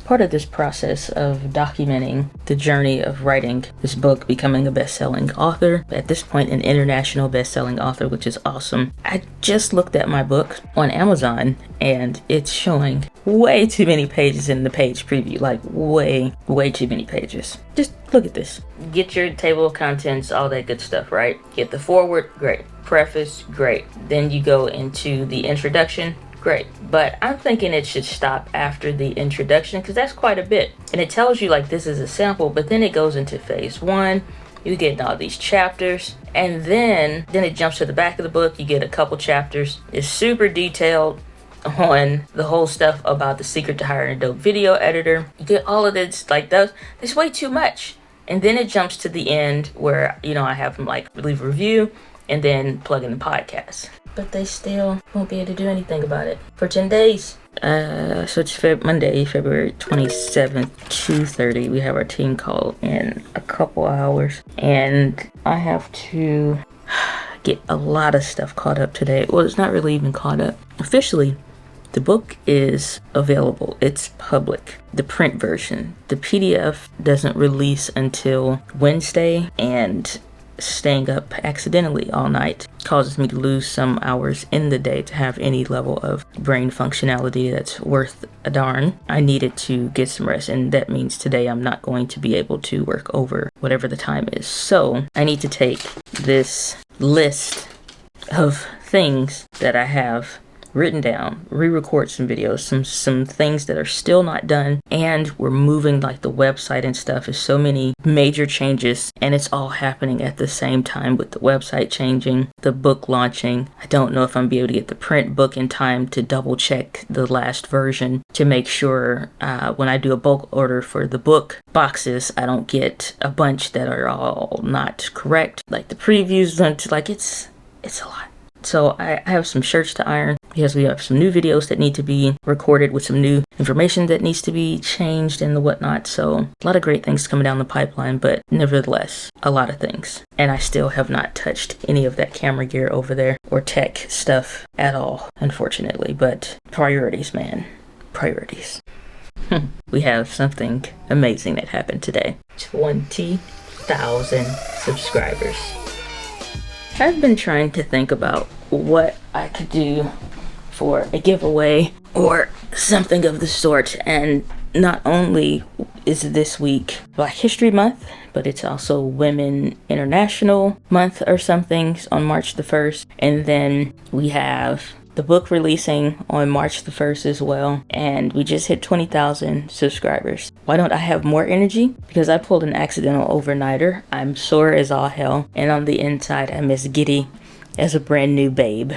part of this process of documenting the journey of writing this book, becoming a best-selling author, at this point an international best-selling author, which is awesome. I just looked at my book on Amazon and it's showing way too many pages in the page preview, like way too many pages. Just look at this. Get your table of contents, all that good stuff, right? Get the foreword, great. Preface, great. Then you go into the introduction, great. But I'm thinking it should stop after the introduction because that's quite a bit. And it tells you like this is a sample, but then it goes into phase 1. You get all these chapters, and then it jumps to the back of the book. You get a couple chapters. It's super detailed on the whole stuff about the secret to hiring a dope video editor. You get all of this, like there's way too much. And then it jumps to the end where, I have them like leave a review and then plug in the podcast. But they still won't be able to do anything about it for 10 days. So it's Monday, February 27th, 2:30. We have our team call in a couple hours. And I have to get a lot of stuff caught up today. Well, it's not really even caught up. Officially, the book is available. It's public. The print version. The PDF doesn't release until Wednesday, and staying up accidentally all night causes me to lose some hours in the day to have any level of brain functionality that's worth a darn. I needed to get some rest, and that means today I'm not going to be able to work over whatever the time is. So I need to take this list of things that I have written down, re-record some videos, some things that are still not done, and we're moving like the website and stuff. Is so many major changes, and it's all happening at the same time with the website changing, the book launching. I don't know if I'm be able to get the print book in time to double check the last version to make sure when I do a bulk order for the book boxes, I don't get a bunch that are all not correct. Like the previews, like it's a lot. So I have some shirts to iron because we have some new videos that need to be recorded with some new information that needs to be changed and the whatnot. So a lot of great things coming down the pipeline, but nevertheless, a lot of things. And I still have not touched any of that camera gear over there or tech stuff at all, unfortunately. But priorities, man. Priorities. We have something amazing that happened today. 20,000 subscribers. I've been trying to think about what I could do for a giveaway or something of the sort, and not only is this week Black History Month, but it's also Women International Month or something on March the 1st, and then we have the book releasing on March the 1st as well, and we just hit 20,000 subscribers. Why don't I have more energy? Because I pulled an accidental overnighter. I'm sore as all hell, and on the inside I'm as giddy as a brand new babe.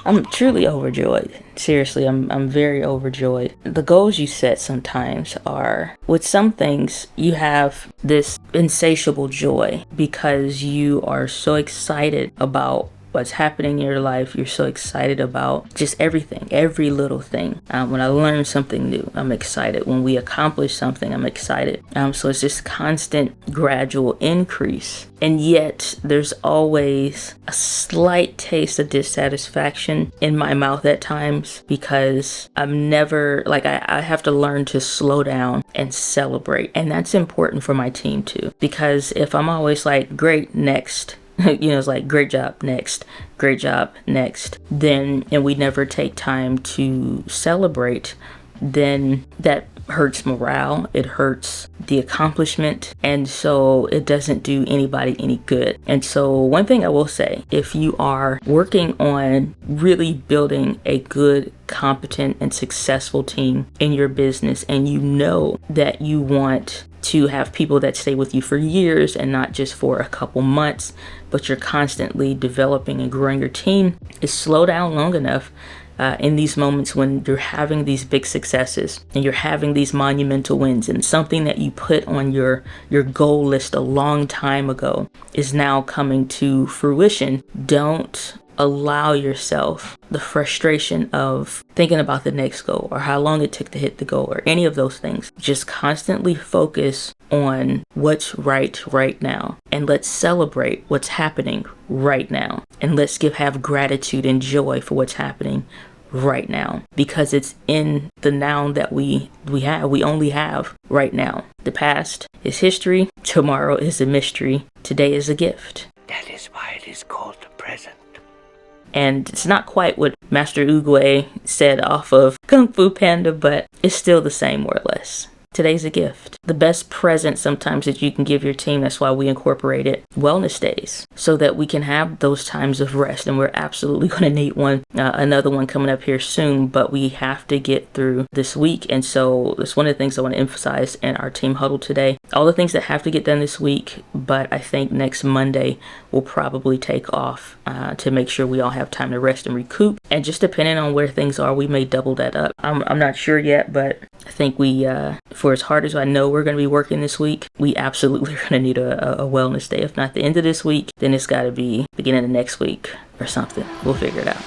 I'm truly overjoyed. Seriously, I'm very overjoyed. The goals you set sometimes are, with some things, you have this insatiable joy because you are so excited about what's happening in your life. You're so excited about just everything, every little thing. When I learn something new, I'm excited. When we accomplish something, I'm excited. So it's just constant, gradual increase. And yet there's always a slight taste of dissatisfaction in my mouth at times because I'm never, like I have to learn to slow down and celebrate. And that's important for my team too. Because if I'm always like, great, next, it's like great job next, then, and we never take time to celebrate, then that hurts morale, it hurts the accomplishment, and so it doesn't do anybody any good. And so one thing I will say, if you are working on really building a good, competent, and successful team in your business, and you know that you want to have people that stay with you for years and not just for a couple months, but you're constantly developing and growing your team, is slow down long enough in these moments when you're having these big successes and you're having these monumental wins, and something that you put on your goal list a long time ago is now coming to fruition. Don't allow yourself the frustration of thinking about the next goal or how long it took to hit the goal or any of those things. Just constantly focus on what's right now, and let's celebrate what's happening right now, and let's have gratitude and joy for what's happening right now, because it's in the now that we only have right now. The past is history, tomorrow is a mystery, today is a gift. That is why it is called the present. And it's not quite what Master Oogway said off of Kung Fu Panda, but it's still the same, more or less. Today's a gift. The best present sometimes that you can give your team, that's why we incorporated wellness days, so that we can have those times of rest. And we're absolutely going to need one, another one coming up here soon, but we have to get through this week. And so that's one of the things I want to emphasize in our team huddle today. All the things that have to get done this week, but I think next Monday we'll probably take off to make sure we all have time to rest and recoup. And just depending on where things are, we may double that up. I'm not sure yet, but I think we, for as hard as I know we're going to be working this week, we absolutely are going to need a wellness day. If not the end of this week, then it's got to be beginning of next week or something. We'll figure it out.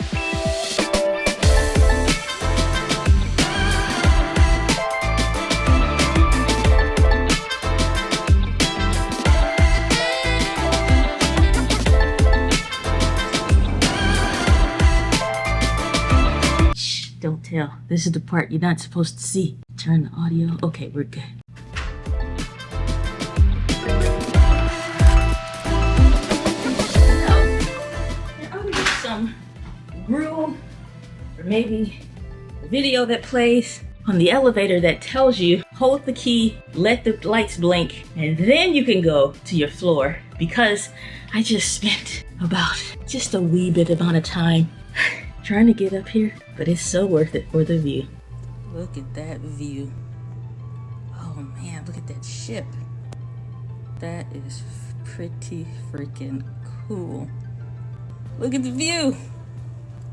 Shh, don't tell. This is the part you're not supposed to see. Turn the audio. Okay, we're good. I'll get some rule, or maybe a video that plays on the elevator that tells you, hold the key, let the lights blink, and then you can go to your floor. Because I just spent about just a wee bit amount of time trying to get up here, but it's so worth it for the view. Look at that view. Oh man, look at that ship. That is pretty freaking cool. Look at the view.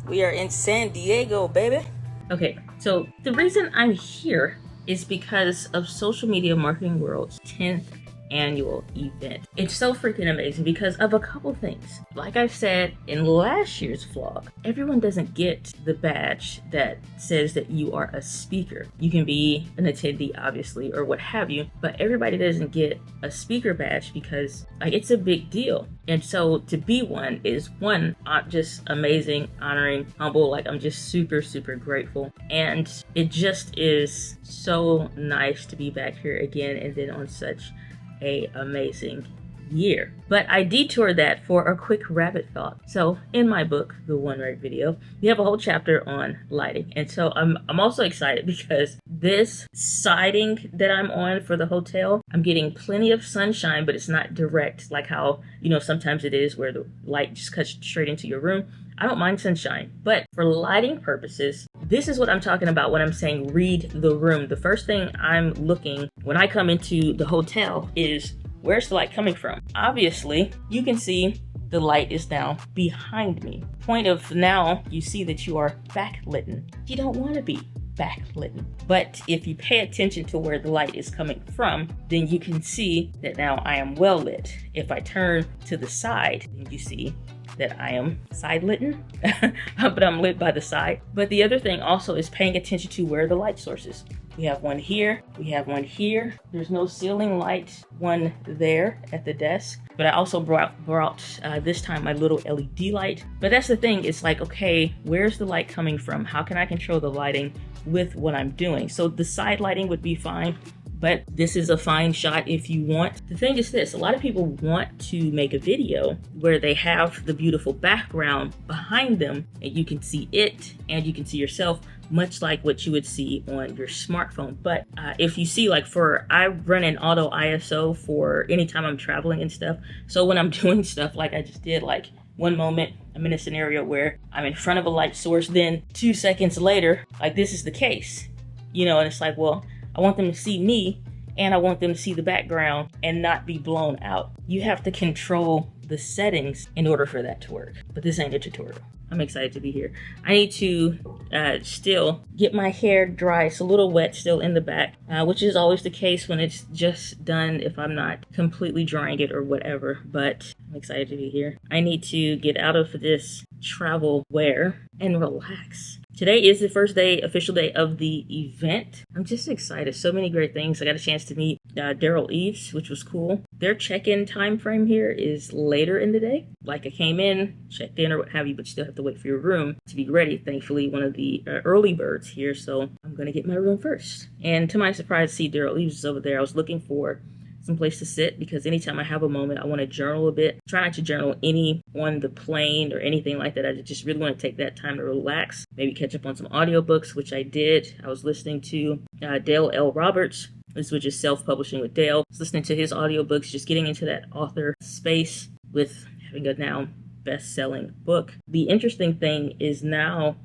We are in San Diego, baby. Okay, so the reason I'm here is because of Social Media Marketing World's 10th annual event. It's so freaking amazing because of a couple things. Like I said in last year's vlog, everyone doesn't get the badge that says that you are a speaker. You can be an attendee, obviously, or what have you, but everybody doesn't get a speaker badge because it's a big deal. And so to be one is just amazing, honoring, humble. I'm just super, super grateful. And it just is so nice to be back here again, and then on such a amazing year. But I detoured that for a quick rabbit thought. So in my book, The One Right Video, we have a whole chapter on lighting. And so I'm also excited because this siding that I'm on for the hotel, I'm getting plenty of sunshine, but it's not direct like how, sometimes it is where the light just cuts straight into your room. I don't mind sunshine, but for lighting purposes, this is what I'm talking about when I'm saying read the room. The first thing I'm looking when I come into the hotel is, where's the light coming from? Obviously, you can see the light is now behind me. Point of now, you see that you are backlit. You don't want to be backlit. But if you pay attention to where the light is coming from, then you can see that now I am well lit. If I turn to the side, then you see that I am side lit, but I'm lit by the side. But the other thing also is paying attention to where the light source is. We have one here, we have one here. There's no ceiling light, one there at the desk. But I also brought this time my little LED light. But that's the thing, it's okay, where's the light coming from? How can I control the lighting with what I'm doing? So the side lighting would be fine, but this is a fine shot if you want. The thing is this, a lot of people want to make a video where they have the beautiful background behind them and you can see it and you can see yourself, much like what you would see on your smartphone. But if you see, I run an auto ISO for anytime I'm traveling and stuff. So when I'm doing stuff like I just did, one moment I'm in a scenario where I'm in front of a light source, then 2 seconds later, this is the case, and it's well, I want them to see me and I want them to see the background and not be blown out. You have to control the settings in order for that to work. But this ain't a tutorial. I'm excited to be here. I need to still get my hair dry. It's a little wet still in the back, which is always the case when it's just done if I'm not completely drying it or whatever. But I'm excited to be here. I need to get out of this travel wear and relax. Today is the first day, official day of the event. I'm just excited. So many great things. I got a chance to meet Daryl Eves, which was cool. Their check-in time frame here is later in the day. Like I came in, checked in or what have you, but you still have to wait for your room to be ready. Thankfully, one of the early birds here, so I'm going to get my room first. And to my surprise, see Daryl Eves is over there. I was looking for some place to sit because anytime I have a moment, I want to journal a bit. Try not to journal any on the plane or anything like that. I just really want to take that time to relax, maybe catch up on some audiobooks, which I did. I was listening to Dale L. Roberts, which is self-publishing with Dale. I was listening to his audiobooks, just getting into that author space with having a now best-selling book. The interesting thing is now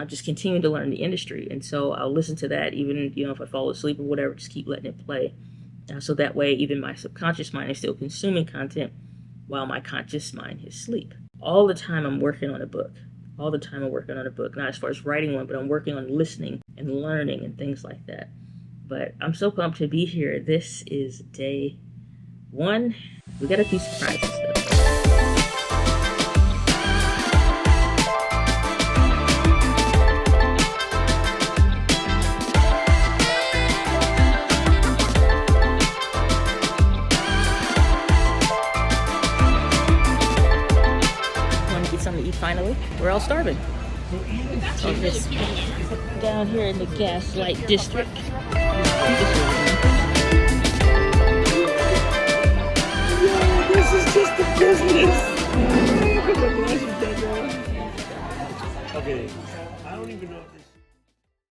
just continuing to learn the industry, and so I'll listen to that even if I fall asleep or whatever, just keep letting it play. So that way, even my subconscious mind is still consuming content while my conscious mind is asleep. All the time I'm working on a book. All the time I'm working on a book. Not as far as writing one, but I'm working on listening and learning and things like that. But I'm so pumped to be here. This is day 1. We got a few surprises though. Finally, we're all starving. So just down here in the Gaslight District. This is just the business. Okay, I don't even know if this